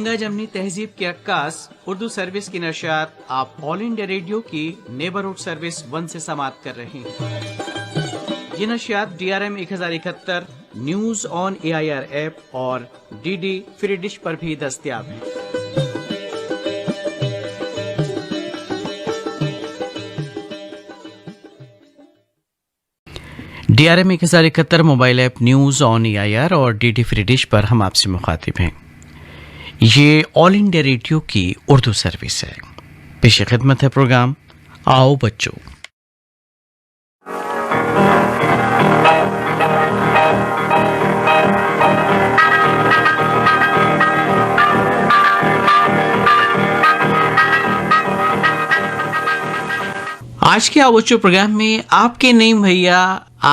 गंगा जमनी तहजीब की अक्कास उर्दू सर्विस की नशात आप ऑल इंडिया रेडियो की नेबरहुड सर्विस 1 से समाप्त कर रहे हैं। ये नशियात DRM 1071 news on AIR app और DD फ्री डिश पर भी दस्तयाब है। DRM 1071 mobile app news on AIR और DD फ्री डिश पर हम आपसे मुखातिब हैं। ये ऑल इंडिया रेडियो की उर्दू सर्विस है। पेश खिदमत है प्रोग्राम आओ बच्चों। आज के आओ बच्चों प्रोग्राम में आपके नईम भैया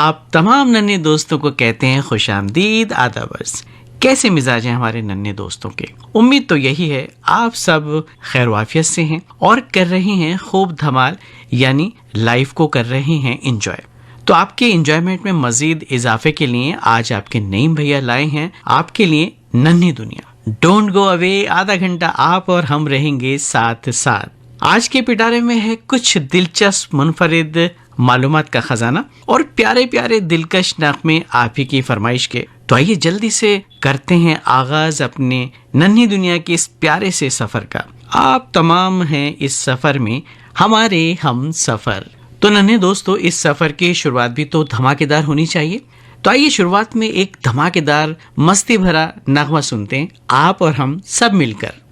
आप तमाम नन्हे दोस्तों को कहते हैं खुशामदीद आदाबर्स। कैसे मिजाज हैं हमारे नन्हे दोस्तों के? उम्मीद तो यही है आप सब खैर वाफियत से हैं और कर रहे हैं खूब धमाल, यानी लाइफ को कर रहे हैं एंजॉय। तो आपके एंजॉयमेंट में मजीद इजाफे के लिए आज आपके नईम भैया लाए हैं आपके लिए नन्ही दुनिया। डोंट गो अवे, आधा घंटा आप और हम रहेंगे साथ साथ। आज के पिटारे में है कुछ दिलचस्प मुनफरिद मालूमात का खजाना और प्यारे प्यारे दिलकश नग़मे आप ही की फरमाइश के। तो आइए जल्दी से करते हैं आगाज अपने नन्ही दुनिया के इस प्यारे से सफर का। आप तमाम हैं इस सफर में हमारे हम सफर। तो नन्हे दोस्तों, इस सफर की शुरुआत भी तो धमाकेदार होनी चाहिए। तो आइए शुरुआत में एक धमाकेदार मस्ती भरा नगमा सुनते हैं आप और हम सब मिलकर।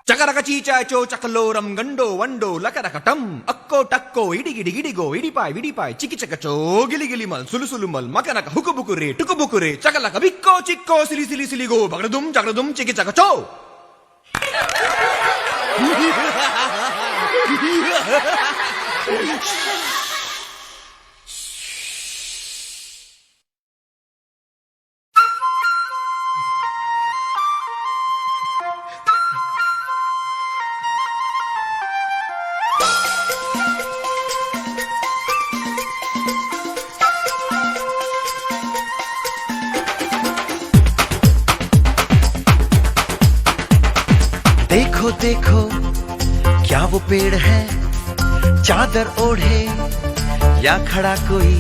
చకరక చీచాచో చకలోరం గండో వండో లకరకటం అక్కో టక్కో ఇడిగిడి గిడిగో ఇడిపాయ్ విడిపాయ్ చికిచకచో గిలిగిలి మల్ సులుసులు మల్ మకనక హుకుబుకురే టుకుబుకురే చకలక బిక్కో చిక్కో సిలి సిలి సిలిగో బగడదుం చకడదుం చికిచకచో देखो देखो क्या वो पेड़ है, चादर ओढ़े या खड़ा कोई।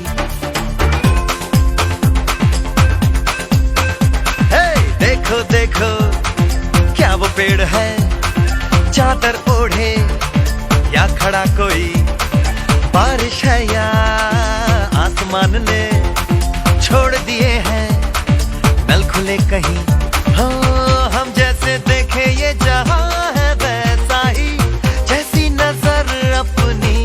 हे देखो देखो क्या वो पेड़ है, चादर ओढ़े या खड़ा कोई। बारिश है या आसमान ने छोड़ दिए हैं नल खुले कहीं। हाँ हम जैसे देखे ये जहां है वैसा ही, जैसी नजर अपनी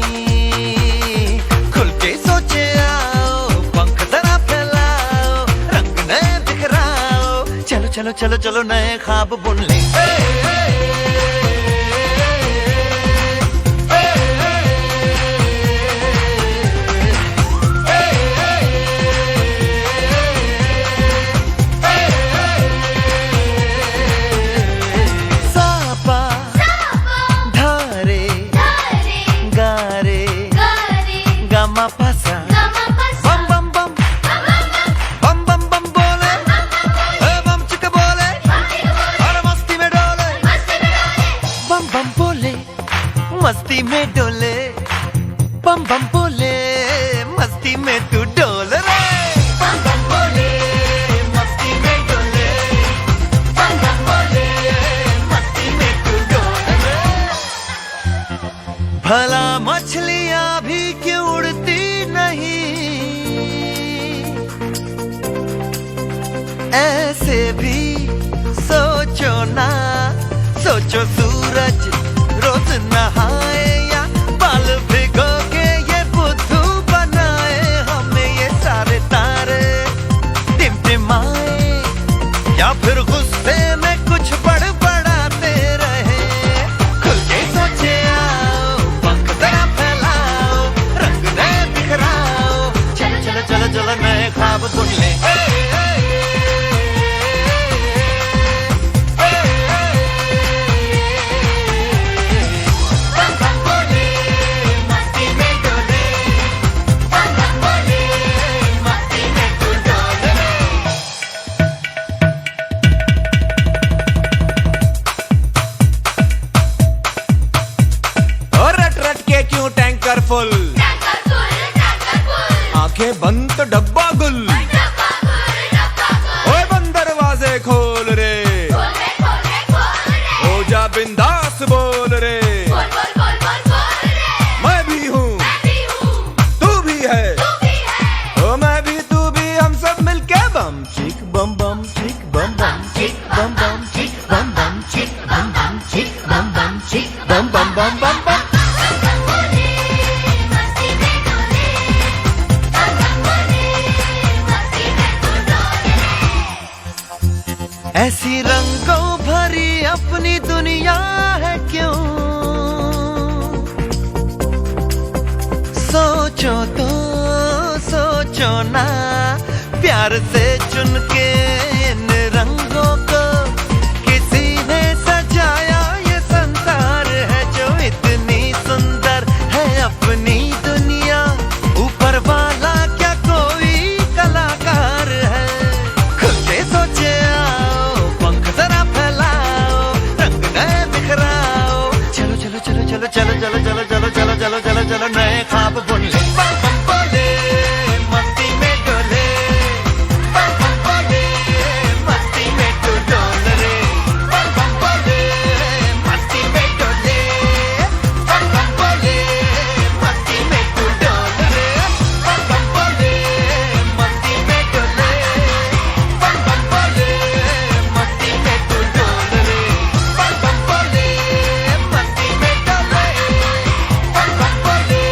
खुल के सोचे आओ, पंख जरा फैलाओ, रंग नए बिखराओ। चलो चलो चलो चलो नए ख्वाब बुन ले। मस्ती में डोले बम बम बोले, मस्ती में तू डोल रे। बम बम बोले मस्ती में डोले, बम बम बोले मस्ती में तू डोल रे। भला मछलियां भी क्यों उड़ती नहीं, ऐसे भी सोचो ना। सोचो सूरज रोज नहाए या बाल भिगो के ये बुद्धू बनाए, हमें ये सारे तारे टिमटिमाए या फिर गुस्से में कुछ बड़बड़ाते रहे। खुल के सोचे आओ, पंख जरा फैलाओ, रंग नए बिखराओ। चलो चलो चलो चलो नए ख्वाब बुन ले। फुल, आंखें बंद तो डब्बा गुल, ओए बंद दरवाजे खोल रे, हो जा बिंदास बोल रे, मैं भी हूँ तू भी है, ओ मैं भी तू भी, हम सब मिलके बम चिक बम बम चिक बम बम चिक बम बम चिक बम बम चिक बम बम चिक बम बम चिक बम बम बम बम बम। ऐसी रंगों भरी अपनी दुनिया है क्यों, सोचो तो सोचो ना, प्यार से चुन के इन रंगों को किसी ने सजाया, ये संसार है जो इतनी सुंदर है अपनी दुनिया, ऊपर वाला क्या कोई कलाकार है, खुल के सोचे आओ, पंख जरा फैलाओ, रंग नए बिखराओ, चलो चलो चलो चलो चलो चलो चलो चलो चलो चलो चलो चलो नए ख्वाब बुन ले, बम बम बोले मस्ती में डोले, बम बम बोले मस्ती में तू डोल रे, बम बम बोले मस्ती में डोले, बम बम बोले मस्ती में तू डोल रे, बम बम बोले मस्ती में डोले, बम बम बोले मस्ती में तू डोल रे, बम बम बोले मस्ती में डोले, बम बम बोले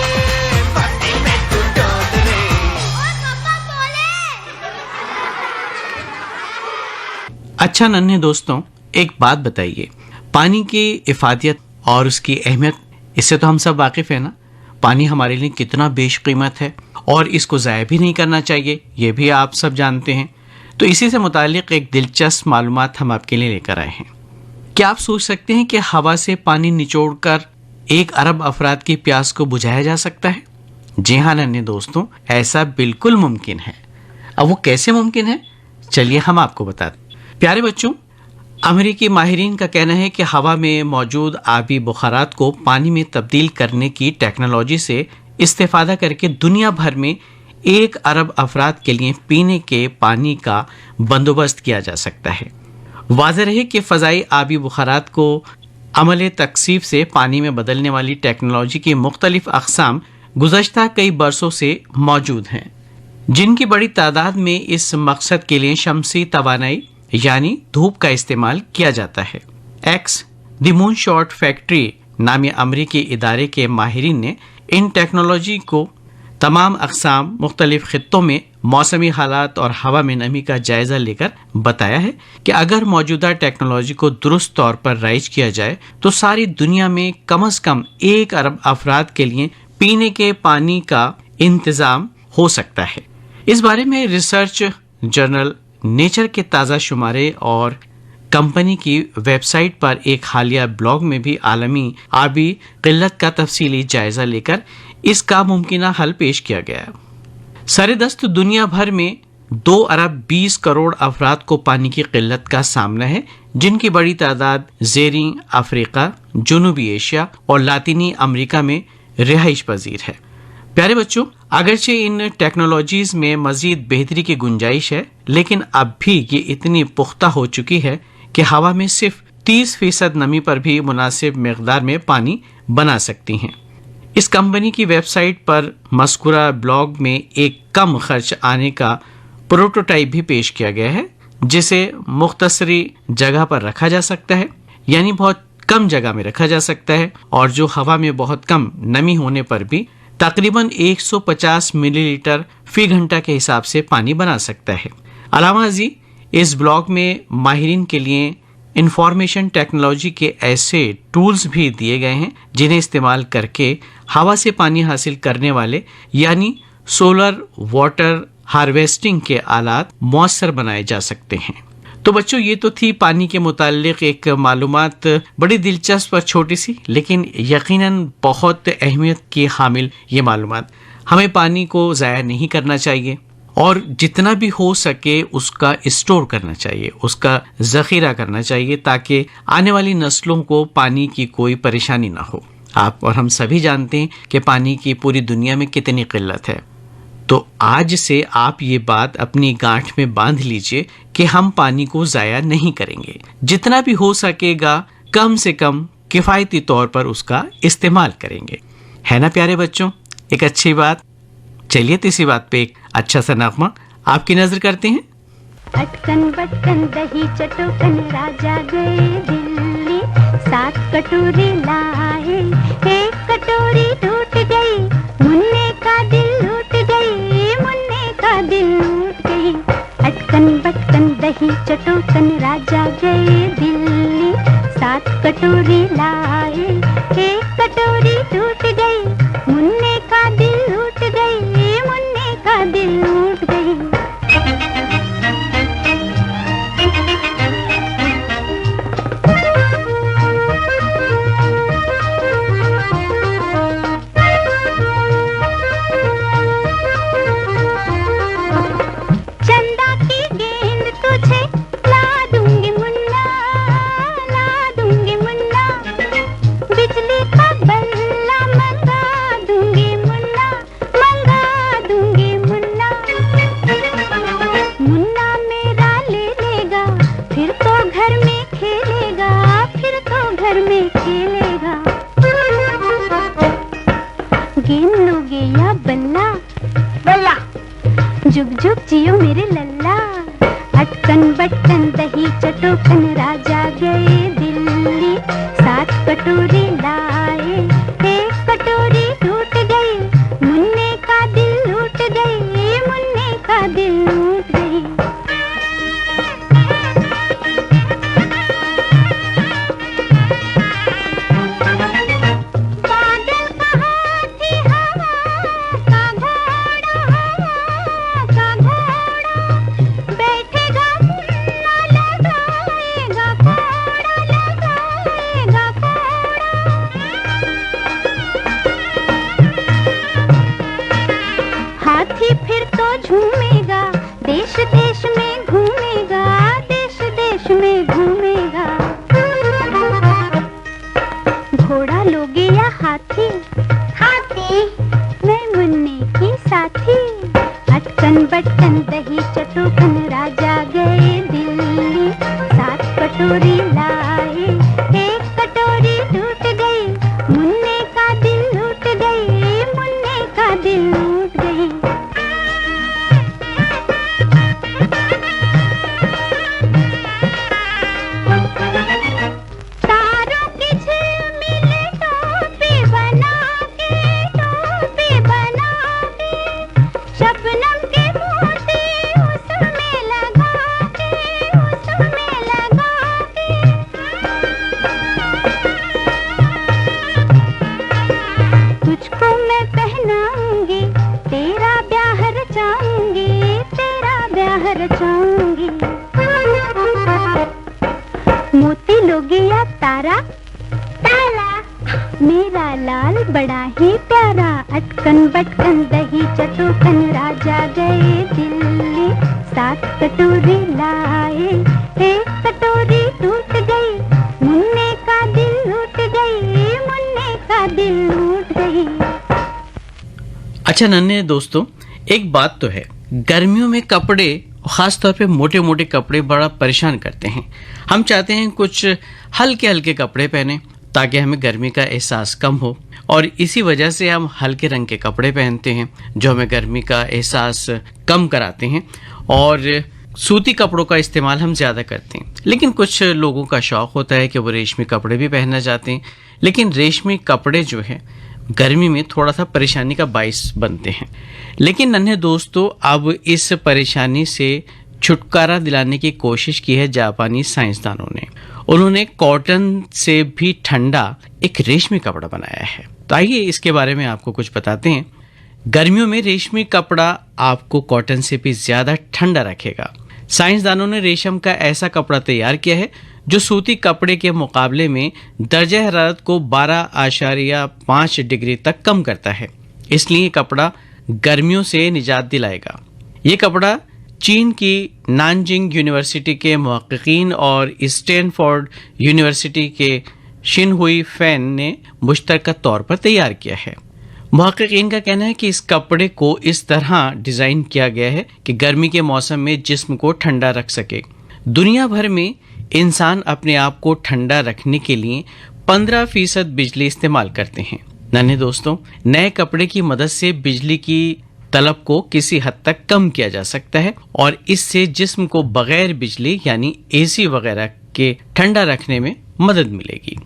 मस्ती में तू डोल रे। अच्छा नन्हे दोस्तों, एक बात बताइए, पानी की इफादियत और उसकी अहमियत, इससे तो हम सब वाकिफ है ना। पानी हमारे लिए कितना बेशकीमत है और इसको ज़ाया भी नहीं करना चाहिए, ये भी आप सब जानते हैं। तो इसी से मुतालिक एक दिलचस्प मालूमात हम आपके लिए लेकर आए हैं। क्या आप सोच सकते हैं कि हवा से पानी निचोड़कर 1 अरब अफराद की प्यास को बुझाया जा सकता है? जी हाँ नन्हे दोस्तों, ऐसा बिल्कुल मुमकिन है। अब वो कैसे मुमकिन है, चलिए हम आपको बताते हैं। प्यारे बच्चों, अमेरिकी माहिरीन का कहना है कि हवा में मौजूद आबी बुखारात को पानी में तब्दील करने की टेक्नोलॉजी से इस्तेफादा करके दुनिया भर में 1 अरब अफराद के लिए पीने के पानी का बंदोबस्त किया जा सकता है। वाज़ेह है कि फ़ज़ाई आबी बुखारात को अमल तकसीफ से पानी में बदलने वाली टेक्नोलॉजी की मुख्तलिफ अक़साम गुज़श्ता कई बरसों से मौजूद हैं, जिनकी बड़ी तादाद में इस मकसद के लिए शमसी तवानाई यानी धूप का इस्तेमाल किया जाता है। एक्स द मूनशॉट फैक्ट्री नामी अमरीकी इदारे के माहिरीन ने इन टेक्नोलॉजी को तमाम अक़साम मुख्तलिफ खित्तों में मौसमी हालात और हवा में नमी का जायज़ा लेकर बताया है कि अगर मौजूदा टेक्नोलॉजी को दुरुस्त तौर पर राइज किया जाए तो सारी दुनिया में कम से कम 1 अरब अफराद के लिए पीने के पानी का इंतज़ाम हो सकता है। इस बारे में रिसर्च जर्नल नेचर के ताज़ा शुमारे और कंपनी की वेबसाइट पर एक हालिया ब्लॉग में भी आलमी आबी किल्लत का तफसीली जायजा लेकर इसका मुमकिना हल पेश किया गया। सरेदस्त दुनिया भर में 2 अरब 20 करोड़ अफराद को पानी की किल्लत का सामना है, जिनकी बड़ी तादाद ज़ेरी अफ्रीका, जनूबी एशिया और लातीनी अमरीका में रिहाइश पजीर है। प्यारे बच्चों, अगरचे इन टेक्नोलॉजीज में मजीद बेहतरी की गुंजाइश है, लेकिन अब भी ये इतनी पुख्ता हो चुकी है कि हवा में सिर्फ 30% नमी पर भी मुनासिब मकदार में पानी बना सकती हैं। इस कंपनी की वेबसाइट पर मज़कूरा ब्लॉग में एक कम खर्च आने का प्रोटोटाइप भी पेश किया गया है, जिसे मुख्तसरी जगह पर रखा जा सकता है, यानी बहुत कम जगह में रखा जा सकता है, और जो हवा में बहुत कम नमी होने पर भी तकरीबन 150 मिलीलीटर फी घंटा के हिसाब से पानी बना सकता है। अलावा जी, इस ब्लॉग में माहिरीन के लिए इंफॉर्मेशन टेक्नोलॉजी के ऐसे टूल्स भी दिए गए हैं जिन्हें इस्तेमाल करके हवा से पानी हासिल करने वाले यानी सोलर वाटर हार्वेस्टिंग के आलात मौसर बनाए जा सकते हैं। तो बच्चों, ये तो थी पानी के मुताल्लिक एक मालूमात, बड़ी दिलचस्प और छोटी सी, लेकिन यकीनन बहुत अहमियत की हामिल ये मालूमात। हमें पानी को ज़ाया नहीं करना चाहिए और जितना भी हो सके उसका स्टोर करना चाहिए, उसका ज़ख़ीरा करना चाहिए, ताकि आने वाली नस्लों को पानी की कोई परेशानी ना हो। आप और हम सभी जानते हैं कि पानी की पूरी दुनिया में कितनी किल्लत है। तो आज से आप ये बात अपनी गांठ में बांध लीजिए कि हम पानी को ज़ाया नहीं करेंगे। जितना भी हो सकेगा कम से कम किफ़ायती तौर पर उसका इस्तेमाल करेंगे, है ना प्यारे बच्चों? एक अच्छी बात। चलिए तो इसी बात पे एक अच्छा सा नगमा आपकी नजर करते हैं। अटकन बटकन दही चटोकन राजा गए दिल्ली, 7 कटोरी लाए, 1 कटोरी टूट गई, मुन्ने का दिल लूट गई, मुन्ने का दिल लूट गई। अटकन बटकन दही चटोकन राजा गए दिल्ली, 7 कटोरी लाए, 1 कटोरी टूट गई, मुन्ने का दिल लूट गई, मुन्ने का दिल लूट गई। चंदा की गेंद तुझे ला दूंगी मुन्ना, ला दूंगी मुन्ना, बिजली का बल्ला मंगा दूंगी मुन्ना, मंगा दूंगी मुन्ना। मुन्ना मेरा ले लेगा, फिर तो घर में खेलेगा, फिर तो घर में खेलेगा। गेंद लोगे या बल्ला? बल्ला। जुग जुग जियो मेरे लल्ला। अटकन बटकन दही चटोकन राजा गए दिल्ली, 7 कटोरी लाए, 1 कटोरी टूट गई, मुन्ने का दिल लूट गई, मुन्ने का दिल लूट गई। बादल का हाथी हवा का घोड़ा, हवा का घोड़ा, बैठेगा मुन्ना लगाएगा कोड़ा, लगाएगा कोड़ा। हाथी फिर तो झूमेगा, देश देश में घूमेगा, देश देश में घूमेगा। घोड़ा लोगे या हाथी? हाथी। मैं मुन्ने की साथी। अटकन बटकन दही चटोकन राजा गए दिल्ली, 7 कटोरी लाए, 1 कटोरी टूट गई, मुन्ने का दिल लूट गई, मुन्ने का दिल लूट गई। तारों की झिलमिल टोपी बना के, टोपी बना के, शबनम के मोती उसमें लगा के, उसमें लगा के। तुझको मैं पहनाऊंगी, तेरा ब्याह रचाऊंगी, तेरा ब्याह रचाऊंगी। मोती लोगे या तारा? तारा। मेरा लाल बड़ा ही प्यारा। अटकन बटकन दही चटोकन राजा गए दिल्ली, 7 कटोरी लाए, 1 कटोरी टूट गई, मुन्ने का दिल लूट गई, मुन्ने का दिल लूट गई। अच्छा नन्हे दोस्तों, एक बात तो है, गर्मियों में कपड़े, खास तौर पे मोटे मोटे कपड़े बड़ा परेशान करते हैं। हम चाहते हैं कुछ हल्के हल्के कपड़े पहने ताकि हमें गर्मी का एहसास कम हो, और इसी वजह से हम हल्के रंग के कपड़े पहनते हैं जो हमें गर्मी का एहसास कम कराते हैं, और सूती कपड़ों का इस्तेमाल हम ज़्यादा करते हैं। लेकिन कुछ लोगों का शौक़ होता है कि वो रेशमी कपड़े भी पहनना चाहते हैं, लेकिन रेशमी कपड़े जो है गर्मी में थोड़ा सा परेशानी का बाइस बनते हैं। लेकिन नन्हे दोस्तों, अब इस परेशानी से छुटकारा दिलाने की कोशिश की है जापानी साइंसदानों ने। उन्होंने कॉटन से भी ठंडा एक रेशमी कपड़ा बनाया है। तो आइए इसके बारे में आपको कुछ बताते हैं। गर्मियों में रेशमी कपड़ा आपको कॉटन से भी ज़्यादा ठंडा रखेगा। साइंसदानों ने रेशम का ऐसा कपड़ा तैयार किया है जो सूती कपड़े के मुकाबले में दर्जा हरारत को 12.5 डिग्री तक कम करता है। इसलिए कपड़ा गर्मियों से निजात दिलाएगा। ये कपड़ा चीन की नानजिंग यूनिवर्सिटी के मुहक्किकीन और स्टैनफोर्ड यूनिवर्सिटी के शिन हुई फैन ने मुश्तरका तौर पर तैयार किया है। मुहक्किकीन का कहना है कि इस कपड़े को इस तरह डिज़ाइन किया गया है कि गर्मी के मौसम में जिस्म को ठंडा रख सके। दुनिया भर में इंसान अपने आप को ठंडा रखने के लिए 15% बिजली इस्तेमाल करते हैं। नन्हे दोस्तों, नए कपड़े की मदद से बिजली की तलब को किसी हद तक कम किया जा सकता है और इससे जिस्म को बगैर बिजली यानी एसी वगैरह के ठंडा रखने में मदद मिलेगी।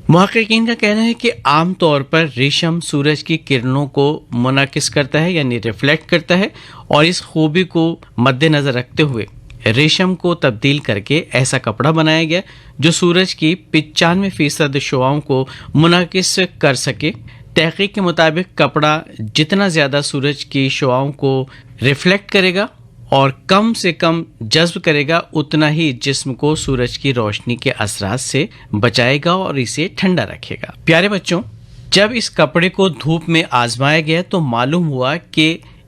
मुहक्किकीन का कहना है कि आमतौर पर रेशम सूरज की किरणों को मुनाकिस करता है यानी रिफ्लेक्ट करता है और इस खूबी को मद्देनजर रखते हुए रेशम को तब्दील करके ऐसा कपड़ा बनाया गया जो सूरज की 95% शुआओं को मुनाकिस कर सके। तहकीक के मुताबिक कपड़ा जितना ज़्यादा सूरज की शुआओं को रिफ्लेक्ट करेगा और कम से कम जज्ब करेगा उतना ही जिस्म को सूरज की रोशनी के असरात से बचाएगा और इसे ठंडा रखेगा। प्यारे बच्चों, जब इस कपड़े को धूप में आजमाया गया तो मालूम हुआ कि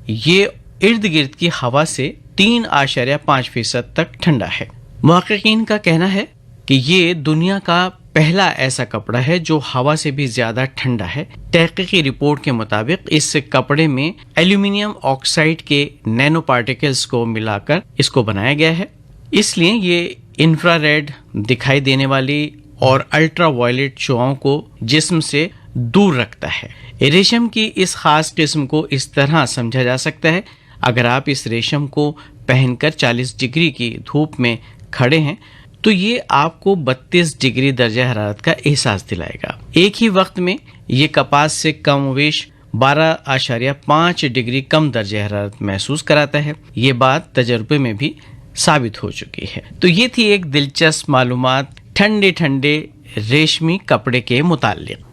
ये इर्द गिर्द की हवा से 3.5% तक ठंडा है। मुहक्किकीन का कहना है कि ये दुनिया का पहला ऐसा कपड़ा है जो हवा से भी ज्यादा ठंडा है। तहकीकी रिपोर्ट के मुताबिक इस कपड़े में एल्यूमिनियम ऑक्साइड के नैनो पार्टिकल्स को मिलाकर इसको बनाया गया है, इसलिए ये इंफ्रारेड दिखाई देने वाली और अल्ट्रा वायलेट शुआओं को जिस्म से दूर रखता है। रेशम की इस खास किस्म को इस तरह समझा जा सकता है, अगर आप इस रेशम को पहनकर 40 डिग्री की धूप में खड़े हैं तो ये आपको 32 डिग्री दर्जा हरारत का एहसास दिलाएगा। एक ही वक्त में ये कपास से कमोवेश 12.5 डिग्री कम दर्जा हरारत महसूस कराता है। ये बात तजर्बे में भी साबित हो चुकी है। तो ये थी एक दिलचस्प मालूमात ठंडे ठंडे रेशमी कपड़े के मुताल्लिक।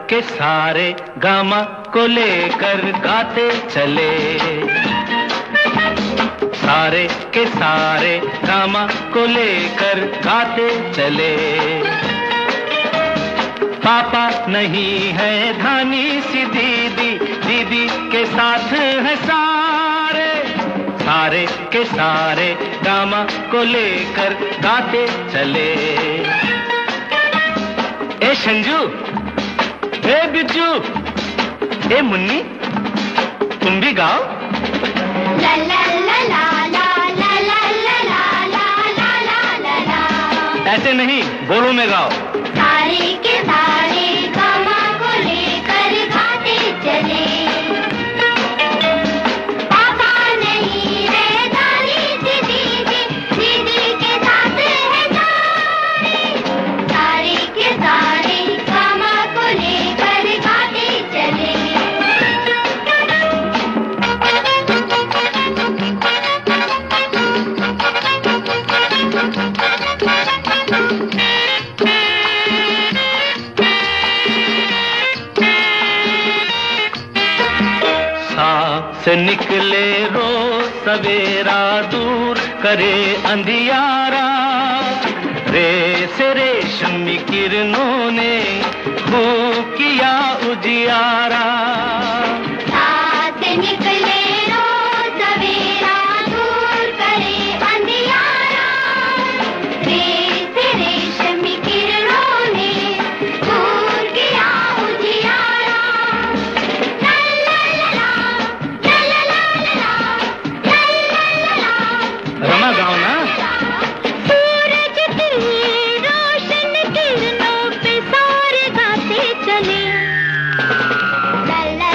के सारे गामा को लेकर गाते चले, सारे के सारे गामा को लेकर गाते चले। पापा नहीं है धानी सी दीदी, दीदी के साथ है सारे, सारे के सारे गामा को लेकर गाते चले। ए संजू, ए बिच्चू, ए मुन्नी, तुम भी गाओ। ला ला ला ला ला ला ला ला ला ला ला ला। ऐसे नहीं, बोलो में गाओ। सारे के सारे गामा को लेकर गाते चले, पापा नहीं है दानी सी दीदी, दीदी के साथ है सारे, सारे के सारे गामा को लेकर गाते चले। से निकले रोज सवेरा, दूर करे अंधियारा, रे से रेशमी किरणों ने खूब किया उजियारा। साथ निकले रोज सवेरा, दूर करे अंधियारा, रे से रेशमी किरणों ने खूब किया उजियारा। ला ला ला ला ला ला ला ला ला। रमा गाओ ना। सूरज की रोशन किरणों पे सारे गाते चले, ला ला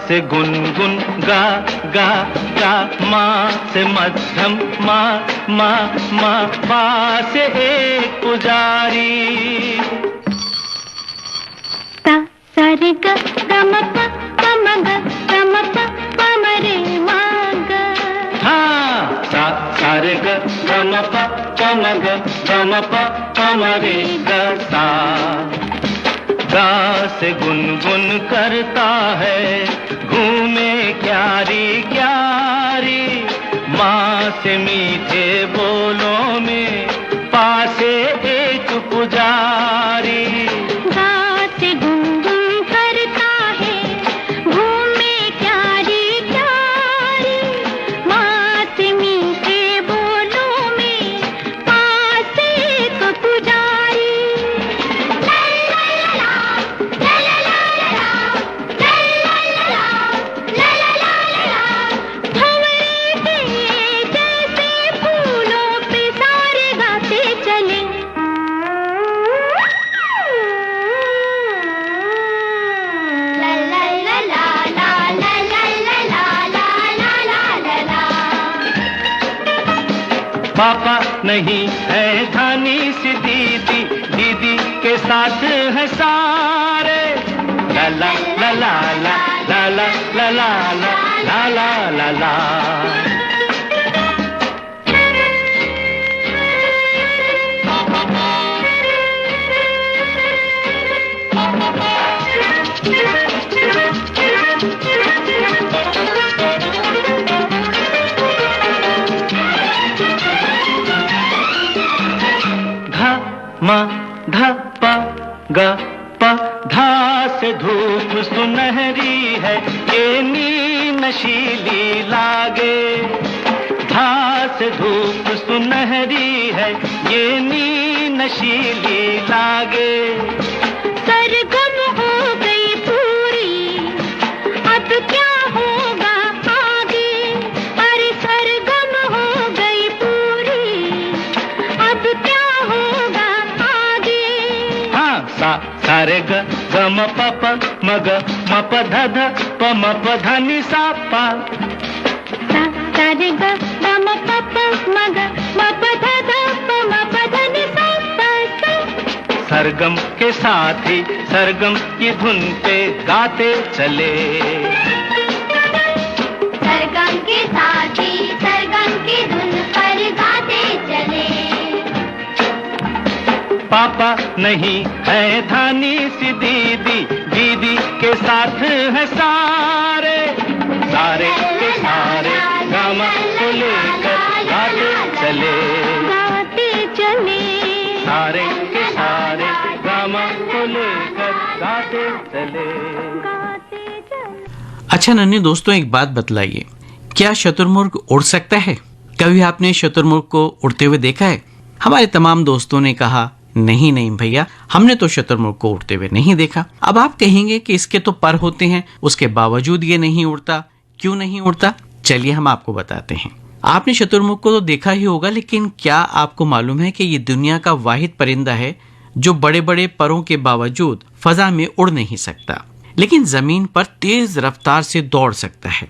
से गुनगुन गा गा गा, माँ से मध्यम मा मा मा, पा से एक पुजारी। सा सा रे ग ग म प प म ग प म रे मा ग। हाँ, सा सा रे ग ग म प प म ग प म रे ग सा। गा से गुनगुन करता है घूमे क्यारी क्यारी, माँ से मीठे बोलों में पासे एक पुजारी। गा से गुनगुन करता है घूमे क्यारी क्यारी, माँ से मीठे बोलों में पास एक पुजारी। पापा नहीं है धानी सी दीदी, दीदी के साथ है सारे। ला ला ला ला ला ला ला ला ला ला ला ला। धा मा धा पा गा पा, धा से धूप सुनहरी है ये नी नशीली लागे। धा से धूप सुनहरी है ये नी नशीली लागे। सरगम हो गई पूरी, अब क्या होगा आगे। अरे सरगम हो गई पूरी, अब क्या होगा आगे। हाँ, सा सा रे ग ग म प प म ग म प ध ध प म प ध नि सा पा। सा सा रे ग ग म प प म ग म प ध ध प म प ध नि सा सा सा। सरगम के साथ ही सरगम की धुन पे गाते चले। सरगम के साथ ही सरगम की धुन पर गाते चले। पापा नहीं है धानी सी दीदी, दीदी के साथ है सारे। सारे के सारे गामा को लेकर गाते चले। गाते चले। सारे के सारे गामा को लेकर गाते चले। गाते चले। अच्छा नन्हे दोस्तों, एक बात बतलाइए, क्या शुतुरमुर्ग उड़ सकता है? कभी आपने शुतुरमुर्ग को उड़ते हुए देखा है? हमारे तमाम दोस्तों ने कहा नहीं नहीं भैया, हमने तो शुतुरमुर्ग को उड़ते हुए नहीं देखा। अब आप कहेंगे कि इसके तो पर होते हैं, उसके बावजूद ये नहीं उड़ता। क्यों नहीं उड़ता? चलिए हम आपको बताते हैं। आपने शुतुरमुर्ग को तो देखा ही होगा, लेकिन क्या आपको मालूम है कि ये दुनिया का वाहिद परिंदा है जो बड़े बड़े परों के बावजूद फजा में उड़ नहीं सकता, लेकिन जमीन पर तेज रफ्तार से दौड़ सकता है।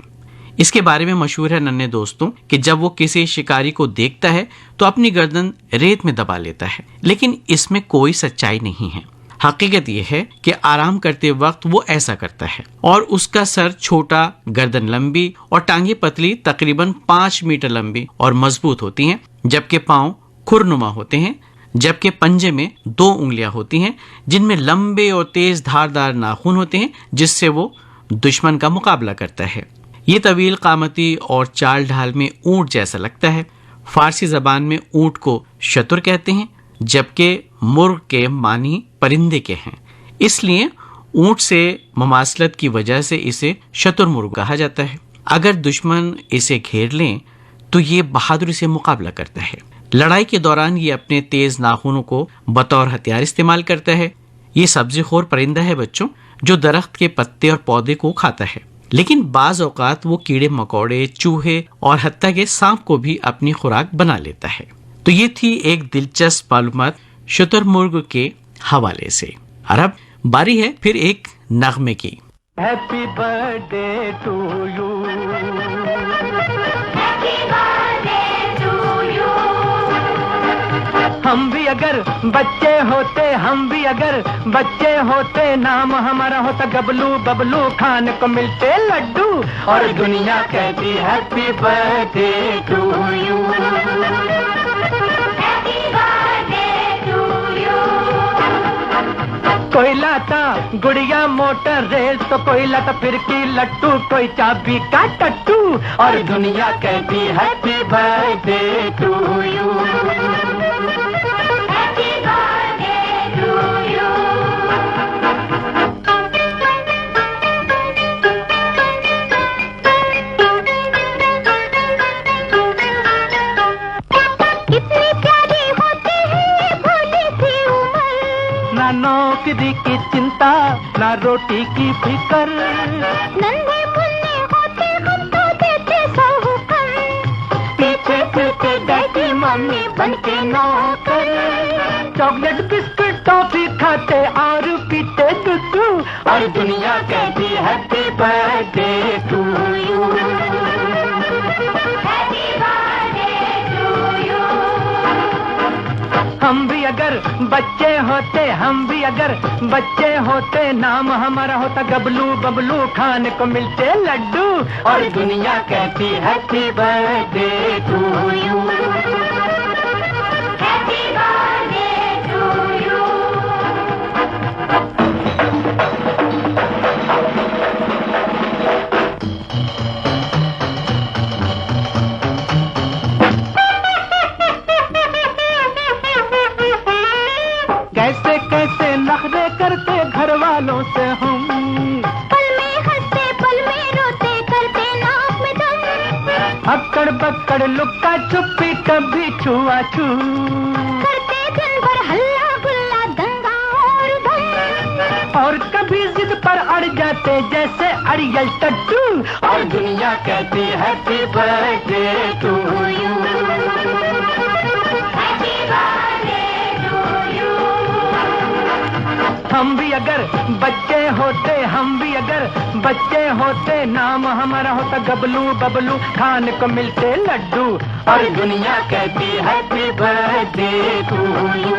इसके बारे में मशहूर है नन्हे दोस्तों कि जब वो किसी शिकारी को देखता है तो अपनी गर्दन रेत में दबा लेता है, लेकिन इसमें कोई सच्चाई नहीं है। हकीकत यह है कि आराम करते वक्त वो ऐसा करता है और उसका सर छोटा, गर्दन लंबी और टांगे पतली, तकरीबन 5 मीटर लंबी और मजबूत होती हैं, जबकि पांव खुरनुमा होते हैं, जबकि पंजे में 2 उंगलियां होती हैं जिनमें लंबे और तेज धारदार नाखून होते हैं, जिससे वो दुश्मन का मुकाबला करता है। ये तवील कामती और चाल ढाल में ऊंट जैसा लगता है। फारसी जबान में ऊंट को शतुर कहते हैं, जबकि मुर्ग के मानी परिंदे के हैं। इसलिए ऊंट से ममासलत की वजह से इसे शतुरमुर्ग कहा जाता है। अगर दुश्मन इसे घेर लें तो ये बहादुरी से मुकाबला करता है। लड़ाई के दौरान ये अपने तेज नाखूनों को बतौर हथियार इस्तेमाल करता है। ये सब्जीखोर परिंदा है बच्चों, जो दरख्त के पत्ते और पौधे को खाता है, लेकिन बाज औकात वो कीड़े मकोड़े, चूहे और हत्ता के सांप को भी अपनी खुराक बना लेता है। तो ये थी एक दिलचस्प मालूमात शुतुरमुर्ग के हवाले से। और अब बारी है फिर एक नगमे की। हैप्पी बर्थडे टू यू, हम भी अगर बच्चे होते, हम भी अगर बच्चे होते, नाम हमारा होता गबलू बबलू, खाने को मिलते लड्डू और दुनिया कहती हैप्पी बर्थडे टू यू। कोई लाता गुड़िया मोटर रेस तो कोई लाता फिरकी लट्टू, कोई चाबी का टट्टू और दुनिया कहती हैप्पी बर्थडे टू यू। ना नौकरी की चिंता, ना रोटी की फिकर, नन्हे मुन्ने होते हम तो देते सौ हुक्म, पीछे पीछे डैडी मम्मी बनके नौकर, चॉकलेट बिस्कुट टॉफी खाते और पीते दूध और दुनिया कहती हैप्पी बर्थडे टू यू। हम भी अगर बच्चे होते, हम भी अगर बच्चे होते, नाम हमारा होता गबलू बबलू, खाने को मिलते लड्डू और दुनिया कहती हैप्पी बर्थडे टू यू। कैसे कैसे नखरे करते घर वालों से हम, पल में हंसते पल में रोते, करते नाक में दम, अक्कड़ बक्कड़ लुक्का छुपी कभी छुआ छू, करते दिन भर हल्ला गुल्ला दंगा और धम, और कभी जिद पर अड़ जाते जैसे अड़ियल टट्टू और दुनिया कहती हैप्पी बर्थडे टू यू। हम भी अगर बच्चे होते, हम भी अगर बच्चे होते, नाम हमारा होता गबलू बबलू, खाने को मिलते लड्डू और दुनिया कहती हैप्पी बर्थडे टू यू।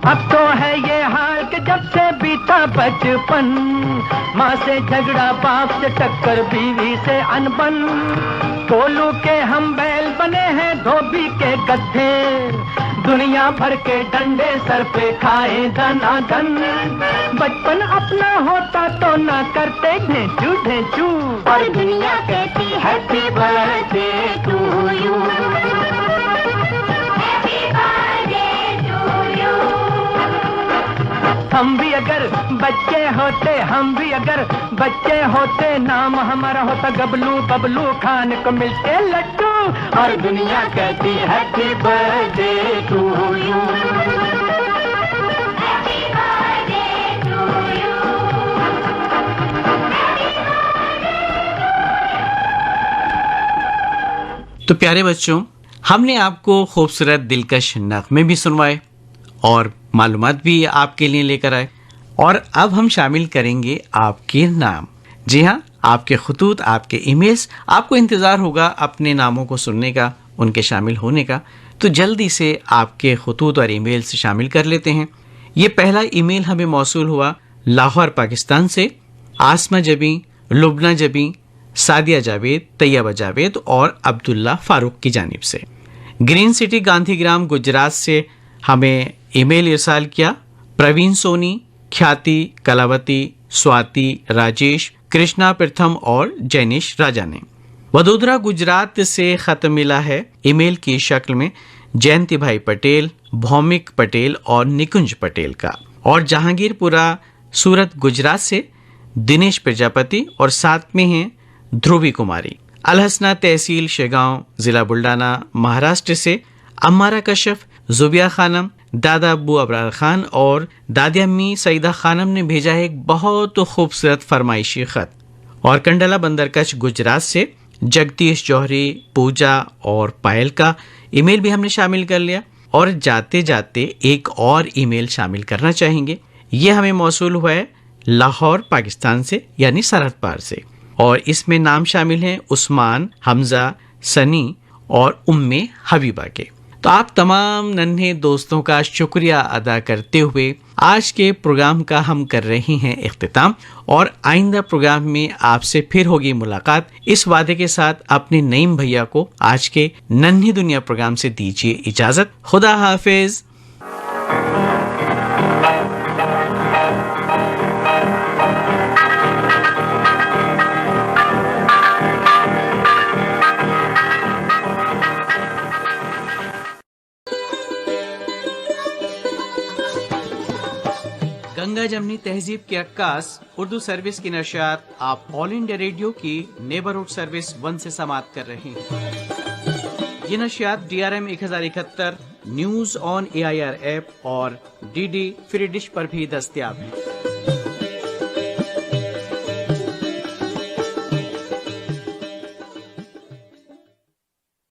अब तो है ये हाल कि जब से बीता बचपन, माँ से झगड़ा बाप से टक्कर बीवी से अनबन, कोलू के हम बैल बने हैं धोबी के गधे, दुनिया भर के डंडे सर पे खाए धनाधन, बचपन अपना होता तो ना करते ढेंचू ढेंचू और दुनिया कहती हैप्पी बर्थडे टू यू। हम भी अगर बच्चे होते, हम भी अगर बच्चे होते, नाम हमारा होता गबलू बबलू, खाने को मिलते लड्डू और दुनिया कहती हैप्पी बर्थडे टू यू। तो प्यारे बच्चों, हमने आपको खूबसूरत दिलकश नग़्मे भी सुनवाए और मालूमात भी आपके लिए लेकर आए, और अब हम शामिल करेंगे आपके नाम। जी हाँ, आपके खतूत, आपके ईमेल्स। आपको इंतज़ार होगा अपने नामों को सुनने का, उनके शामिल होने का, तो जल्दी से आपके खतूत और ईमेल्स शामिल कर लेते हैं। ये पहला ईमेल हमें मौसूल हुआ लाहौर पाकिस्तान से आसमा जबी, लुबना जबी, सादिया जावेद, तैयबा जावेद और अब्दुल्ला फारूक की जानिब से। ग्रीन सिटी गांधीग्राम गुजरात से हमें ईमेल इरसाल किया प्रवीण सोनी, ख्याति, कलावती, स्वाति, राजेश, कृष्णा प्रथम और जैनिश राजा ने। वडोदरा गुजरात से खत मिला है ईमेल की शक्ल में जयंती भाई पटेल, भौमिक पटेल और निकुंज पटेल का, और जहांगीरपुरा सूरत गुजरात से दिनेश प्रजापति और साथ में हैं ध्रुवी कुमारी। अलहसना तहसील शेगांव जिला बुल्डाना महाराष्ट्र से अम्मारा कश्यप, जुबिया खानम, दादा अब्बू अबरार खान और दादी अम्मी सईदा खानम ने भेजा है एक बहुत खूबसूरत फरमाइशी खत। और कंडला बंदरकच्छ गुजरात से जगदीश जौहरी, पूजा और पायल का ईमेल भी हमने शामिल कर लिया। और जाते जाते एक और ईमेल शामिल करना चाहेंगे। ये हमें मौसूल हुआ है लाहौर पाकिस्तान से, यानी सरहद पार से। और इसमें नाम शामिल हैं उस्मान, हमजा, सनी और उम्मे हबीबा के। तो आप तमाम नन्हे दोस्तों का शुक्रिया अदा करते हुए आज के प्रोग्राम का हम कर रहे हैं इख्तिताम। और आइंदा प्रोग्राम में आपसे फिर होगी मुलाकात, इस वादे के साथ अपने नईम भैया को आज के नन्ही दुनिया प्रोग्राम से दीजिए इजाजत। खुदा हाफिज। गंगा जमनी तहजीब के अक्कास उर्दू सर्विस की नशियात आप ऑल इंडिया रेडियो की नेबरहुड सर्विस 1 से समाप्त कर रहे हैं। ये नशियात DRM 1071, news on AIR app और DD फ्री डिश पर भी दस्तयाब है।